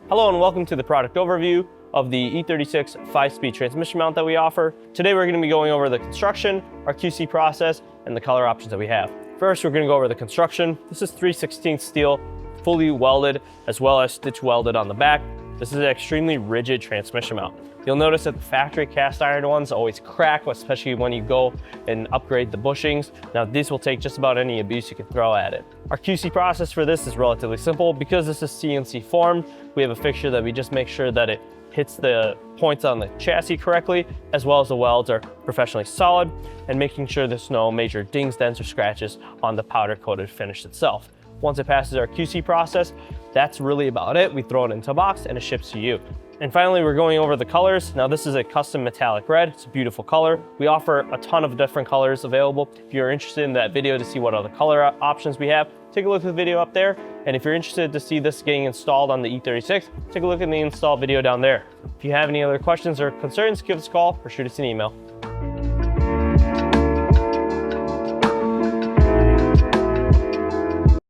Hello and welcome to the product overview of the E36 5-speed transmission mount that we offer. Today we're going to be going over the construction, our QC process, and the color options that we have. First, we're going to go over the construction. This is 3/16 steel, fully welded, as well as stitch welded on the back. This is an extremely rigid transmission mount. You'll notice that the factory cast iron ones always crack, especially when you go and upgrade the bushings. Now these will take just about any abuse you can throw at it. Our QC process for this is relatively simple. Because this is CNC formed, we have a fixture that we just make sure that it hits the points on the chassis correctly, as well as the welds are professionally solid, and making sure there's no major dings, dents, or scratches on the powder coated finish itself. Once it passes our QC process, that's really about it. We throw it into a box and it ships to you. And finally, we're going over the colors. Now this is a custom metallic red. It's a beautiful color. We offer a ton of different colors available. If you're interested in that video to see what other color options we have, take a look at the video up there. And if you're interested to see this getting installed on the E36, take a look at the install video down there. If you have any other questions or concerns, give us a call or shoot us an email.